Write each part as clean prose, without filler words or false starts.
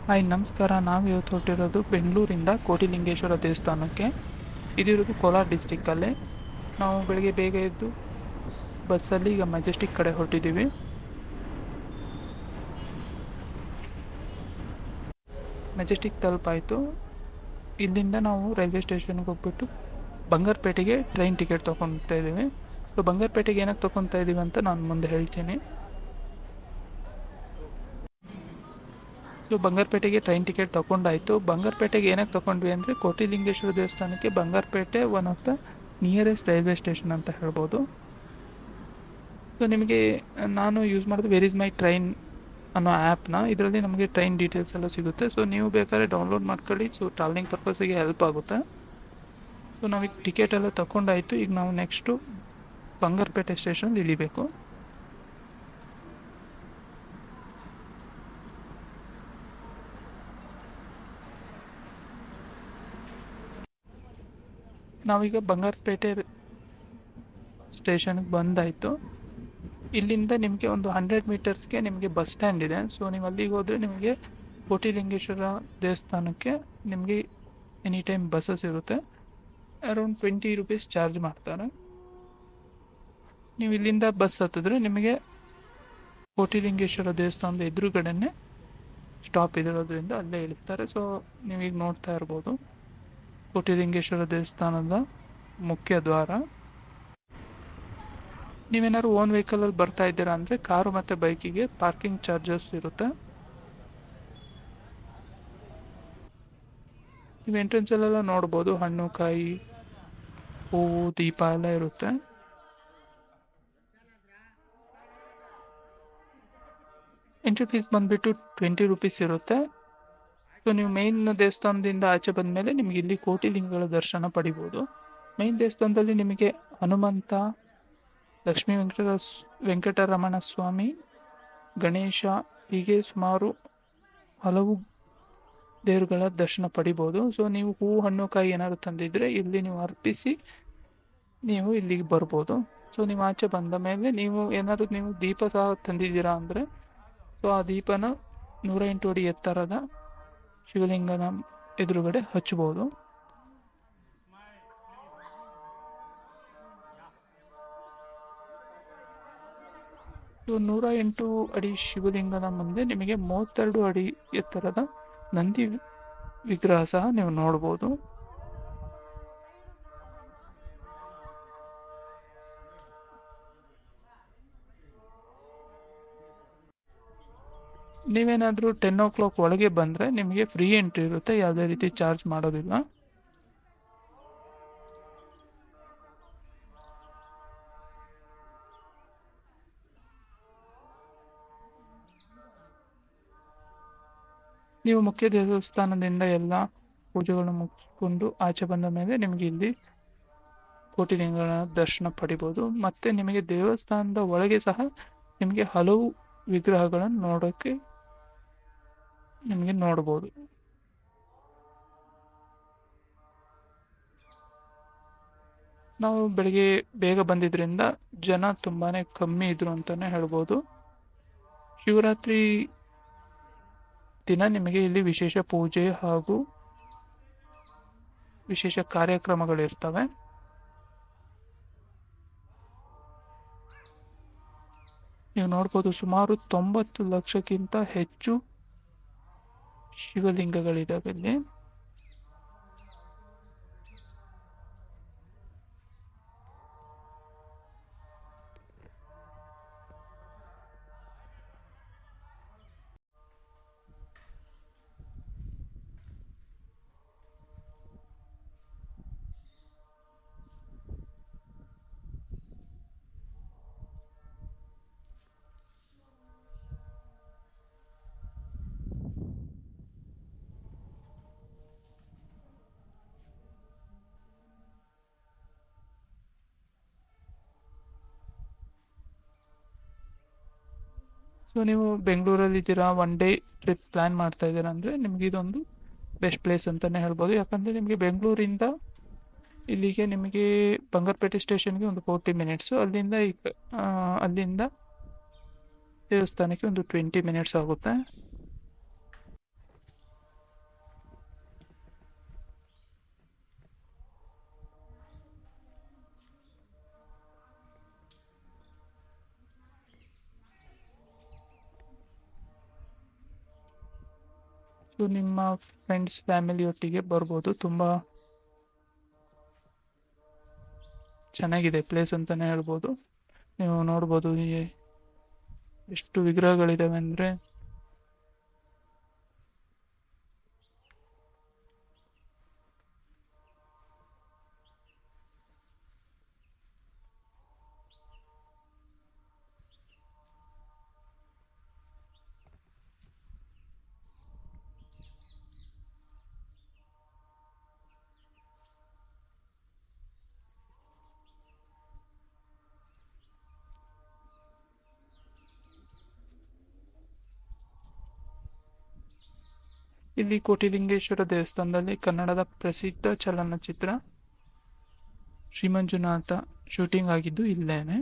Hi ನಮಸ್ಕಾರ. ನಾವು ಇವತ್ತು ಹೊರಟಿರೋದು ಬೆಂಗಳೂರಿಂದ ಕೋಟಿಲಿಂಗೇಶ್ವರ ದೇವಸ್ಥಾನಕ್ಕೆ. ಇದಿರೋದು ಕೋಲಾರ ಡಿಸ್ಟಿಕ್ಕಲ್ಲಿ. ನಾವು ಬೆಳಗ್ಗೆ ಬೇಗ ಎದ್ದು ಬಸ್ಸಲ್ಲಿ ಈಗ ಮೆಜೆಸ್ಟಿಕ್ ಕಡೆ ಹೊರಟಿದ್ದೀವಿ. ಮೆಜೆಸ್ಟಿಕ್ ತಲುಪಾಯಿತು. ಇಲ್ಲಿಂದ ನಾವು ರೈಲ್ವೆ ಸ್ಟೇಷನ್ಗೆ ಹೋಗ್ಬಿಟ್ಟು ಬಂಗಾರಪೇಟೆಗೆ ಟ್ರೈನ್ ಟಿಕೆಟ್ ತೊಗೊತಾ ಇದ್ದೀವಿ. ಸೊ ಬಂಗಾರಪೇಟೆಗೆ ಏನಕ್ಕೆ ತೊಗೊತಾ ಇದ್ದೀವಿ ಅಂತ ನಾನು ಮುಂದೆ ಹೇಳ್ತೀನಿ. ಸೊ ಬಂಗಾರಪೇಟೆಗೆ ಟ್ರೈನ್ ಟಿಕೆಟ್ ತೊಗೊಂಡಾಯಿತು. ಬಂಗಾರಪೇಟೆಗೆ ಏನಕ್ಕೆ ತೊಗೊಂಡ್ವಿ ಅಂದರೆ ಕೋಟಿಲಿಂಗೇಶ್ವರ ದೇವಸ್ಥಾನಕ್ಕೆ Bangarapete one of the nearest railway station ಅಂತ ಹೇಳ್ಬೋದು. ಸೊ ನಿಮಗೆ ನಾನು ಯೂಸ್ ಮಾಡೋದು ವೇರ್ ಇಸ್ ಮೈ ಟ್ರೈನ್ ಅನ್ನೋ ಆ್ಯಪ್ನ. ಇದರಲ್ಲಿ ನಮಗೆ ಟ್ರೈನ್ ಡೀಟೇಲ್ಸ್ ಎಲ್ಲ ಸಿಗುತ್ತೆ. ಸೊ ನೀವು ಬೇಕಾದ್ರೆ ಡೌನ್ಲೋಡ್ ಮಾಡ್ಕೊಳ್ಳಿ. ಸೊ ಟ್ರಾವೆಲಿಂಗ್ ಪರ್ಪಸ್ಸಿಗೆ ಹೆಲ್ಪ್ ಆಗುತ್ತೆ. ಸೊ ನಾವೀಗ ಟಿಕೆಟ್ ಎಲ್ಲ ತೊಗೊಂಡಾಯಿತು. ಈಗ ನಾವು ನೆಕ್ಸ್ಟು ಬಂಗಾರಪೇಟೆ ಸ್ಟೇಷನ್ ಇಳಿಬೇಕು. ನಾವೀಗ ಬಂಗಾರಪೇಟೆ ಸ್ಟೇಷನ್ಗೆ ಬಂದಾಯಿತು. ಇಲ್ಲಿಂದ ನಿಮಗೆ ಒಂದು 100 ಮೀಟರ್ಸ್ಗೆ ನಿಮಗೆ ಬಸ್ ಸ್ಟ್ಯಾಂಡ್ ಇದೆ. ಸೊ ನೀವು ಅಲ್ಲಿಗೆ ಹೋದರೆ ನಿಮಗೆ ಕೋಟಿಲಿಂಗೇಶ್ವರ ದೇವಸ್ಥಾನಕ್ಕೆ ನಿಮಗೆ ಎನಿ ಟೈಮ್ ಬಸ್ಸಸ್ ಇರುತ್ತೆ. ಅರೌಂಡ್ 20 ರುಪೀಸ್ ಚಾರ್ಜ್ ಮಾಡ್ತಾರೆ. ನೀವು ಇಲ್ಲಿಂದ ಬಸ್ ಹತ್ತಿದ್ರೆ ನಿಮಗೆ ಕೋಟಿಲಿಂಗೇಶ್ವರ ದೇವಸ್ಥಾನದ ಎದುರುಗಡೆನೆ ಸ್ಟಾಪ್ ಇರೋದ್ರಿಂದ ಅಲ್ಲೇ ಇಳಿಸ್ತಾರೆ. ಸೊ ನೀವೀಗ ನೋಡ್ತಾ ಇರ್ಬೋದು ಕೋಟಿಲಿಂಗೇಶ್ವರ ದೇವಸ್ಥಾನದ ಮುಖ್ಯ ದ್ವಾರ. ನೀವೇನಾದ್ರು ಓನ್ ವೆಹಿಕಲಲ್ಲಿ ಬರ್ತಾ ಇದ್ದೀರಾ ಅಂದರೆ ಕಾರು ಮತ್ತು ಬೈಕಿಗೆ ಪಾರ್ಕಿಂಗ್ ಚಾರ್ಜಸ್ ಇರುತ್ತೆ. ನೀವು ಎಂಟ್ರೆನ್ಸಲ್ಲೆಲ್ಲ ನೋಡ್ಬೋದು ಹಣ್ಣು, ಕಾಯಿ, ಹೂವು, ದೀಪ ಎಲ್ಲ ಇರುತ್ತೆ. ಎಂಟ್ರಿ ಫೀಸ್ ಬಂದುಬಿಟ್ಟು 20 ರುಪೀಸ್ ಇರುತ್ತೆ. ಸೊ ನೀವು ಮೇನ್ ದೇವಸ್ಥಾನದಿಂದ ಆಚೆ ಬಂದಮೇಲೆ ನಿಮಗೆ ಇಲ್ಲಿ ಕೋಟಿಲಿಂಗಗಳ ದರ್ಶನ ಪಡಿಬೋದು. ಮೇನ್ ದೇವಸ್ಥಾನದಲ್ಲಿ ನಿಮಗೆ ಹನುಮಂತ, ಲಕ್ಷ್ಮೀ ವೆಂಕಟರಮಣ ಸ್ವಾಮಿ, ಗಣೇಶ, ಹೀಗೆ ಸುಮಾರು ಹಲವು ದೇವರುಗಳ ದರ್ಶನ ಪಡಿಬೋದು. ಸೊ ನೀವು ಹೂವು, ಹಣ್ಣು, ಕಾಯಿ ಏನಾದ್ರು ತಂದಿದ್ರೆ ಇಲ್ಲಿ ನೀವು ಅರ್ಪಿಸಿ ನೀವು ಇಲ್ಲಿಗೆ ಬರ್ಬೋದು. ಸೊ ನೀವು ಆಚೆ ಬಂದ ಮೇಲೆ ನೀವು ದೀಪ ಸಹ ತಂದಿದ್ದೀರಾ ಅಂದರೆ ಸೊ ಆ ದೀಪನ 108 ಅಡಿ ಎತ್ತರದ ಶಿವಲಿಂಗನ ಎದುರುಗಡೆ ಹಚ್ಬೋದು. ಸೊ 108 ಅಡಿ ಶಿವಲಿಂಗನ ಮುಂದೆ ನಿಮಗೆ 32 ಅಡಿ ಎತ್ತರದ ನಂದಿ ವಿಗ್ರಹ ಸಹ ನೀವು ನೋಡ್ಬೋದು. ನೀವೇನಾದರೂ 10 o'clock ಒಳಗೆ ಬಂದರೆ ನಿಮಗೆ ಫ್ರೀ ಎಂಟ್ರಿ ಇರುತ್ತೆ, ಯಾವುದೇ ರೀತಿ ಚಾರ್ಜ್ ಮಾಡೋದಿಲ್ಲ. ನೀವು ಮುಖ್ಯ ದೇವಸ್ಥಾನದಿಂದ ಎಲ್ಲ ಪೂಜೆಗಳನ್ನು ಮುಗಿಸ್ಕೊಂಡು ಆಚೆ ಬಂದ ಮೇಲೆ ನಿಮಗೆ ಇಲ್ಲಿ ಕೋಟಿಲಿಂಗಗಳ ದರ್ಶನ ಪಡಿಬೋದು. ಮತ್ತು ನಿಮಗೆ ದೇವಸ್ಥಾನದ ಒಳಗೆ ಸಹ ನಿಮಗೆ ಹಲವು ವಿಗ್ರಹಗಳನ್ನು ನೋಡೋಕ್ಕೆ ನಿಮಗೆ ನೋಡ್ಬೋದು. ನಾವು ಬೆಳಿಗ್ಗೆ ಬೇಗ ಬಂದಿದ್ದರಿಂದ ಜನ ತುಂಬಾ ಕಮ್ಮಿ ಇದ್ರು ಅಂತಲೇ ಹೇಳ್ಬೋದು. ಶಿವರಾತ್ರಿ ದಿನ ನಿಮಗೆ ಇಲ್ಲಿ ವಿಶೇಷ ಪೂಜೆ ಹಾಗೂ ವಿಶೇಷ ಕಾರ್ಯಕ್ರಮಗಳಿರ್ತವೆ. ನೀವು ನೋಡ್ಬೋದು ಸುಮಾರು 90 ಲಕ್ಷಕ್ಕಿಂತ ಹೆಚ್ಚು ಶಿವಲಿಂಗಗಳಿದ್ದಾವೆ ಇಲ್ಲಿ. ಸೊ ನೀವು ಬೆಂಗಳೂರಲ್ಲಿ ಇದ್ದೀರಾ, ಒನ್ ಡೇ ಟ್ರಿಪ್ ಪ್ಲ್ಯಾನ್ ಮಾಡ್ತಾ ಇದ್ದೀರಾ ಅಂದರೆ ನಿಮಗೆ ಇದೊಂದು ಬೆಸ್ಟ್ ಪ್ಲೇಸ್ ಅಂತಲೇ ಹೇಳ್ಬೋದು. ಯಾಕಂದರೆ ನಿಮಗೆ ಬೆಂಗಳೂರಿಂದ ಇಲ್ಲಿಗೆ ನಿಮಗೆ ಬಂಗಾರಪೇಟೆ ಸ್ಟೇಷನ್ಗೆ ಒಂದು 40 ಮಿನಿಟ್ಸು, ಅಲ್ಲಿಂದ ದೇವಸ್ಥಾನಕ್ಕೆ ಒಂದು 20 ಮಿನಿಟ್ಸ್ ಆಗುತ್ತೆ. ಸೊ ನಿಮ್ಮ ಫ್ರೆಂಡ್ಸ್ ಫ್ಯಾಮಿಲಿ ಒಟ್ಟಿಗೆ ಬರ್ಬೋದು. ತುಂಬ ಚೆನ್ನಾಗಿದೆ ಪ್ಲೇಸ್ ಅಂತಾನೆ ಹೇಳ್ಬೋದು. ನೀವು ನೋಡ್ಬೋದು ಎಷ್ಟು ವಿಗ್ರಹಗಳಿದಾವೆ ಅಂದರೆ ಇಲ್ಲಿ ಕೋಟಿಲಿಂಗೇಶ್ವರ ದೇವಸ್ಥಾನದಲ್ಲಿ ಕನ್ನಡದ ಪ್ರಸಿದ್ಧ ಚಲನಚಿತ್ರ ಶ್ರೀಮಂಜುನಾಥ ಶೂಟಿಂಗ್ ಆಗಿದ್ದು ಇಲ್ಲೇನೆ.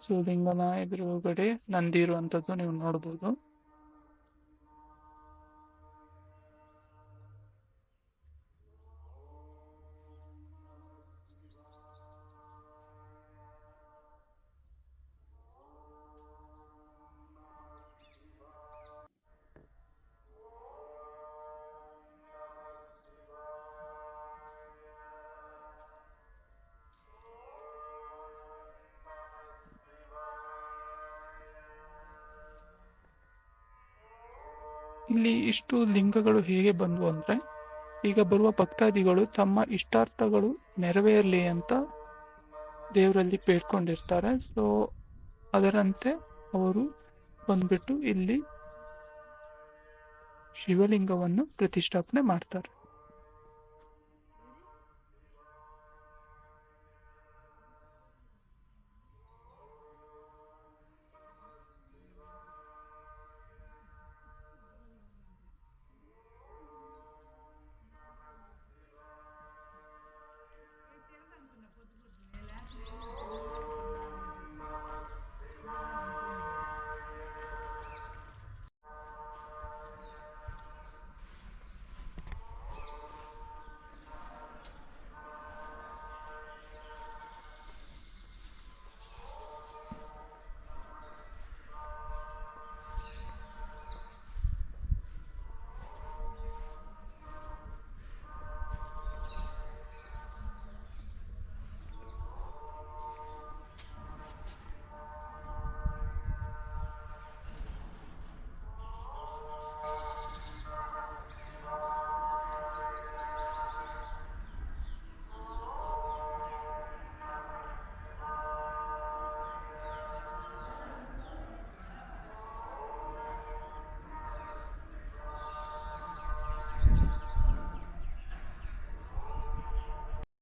ಸೊ ಲಿಂಗನ ಎದುರುಗಡೆ ನಂದಿ ಇರುವಂಥದ್ದು ನೀವು ನೋಡ್ಬೋದು. ಇಲ್ಲಿ ಇಷ್ಟು ಲಿಂಗಗಳು ಹೇಗೆ ಬಂದವು ಅಂದರೆ, ಈಗ ಬರುವ ಭಕ್ತಾದಿಗಳು ತಮ್ಮ ಇಷ್ಟಾರ್ಥಗಳು ನೆರವೇರಲಿ ಅಂತ ದೇವರಲ್ಲಿ ಬೇಡ್ಕೊಂಡಿರ್ತಾರೆ. ಸೊ ಅದರಂತೆ ಅವರು ಬಂದ್ಬಿಟ್ಟು ಇಲ್ಲಿ ಶಿವಲಿಂಗವನ್ನು ಪ್ರತಿಷ್ಠಾಪನೆ ಮಾಡ್ತಾರೆ.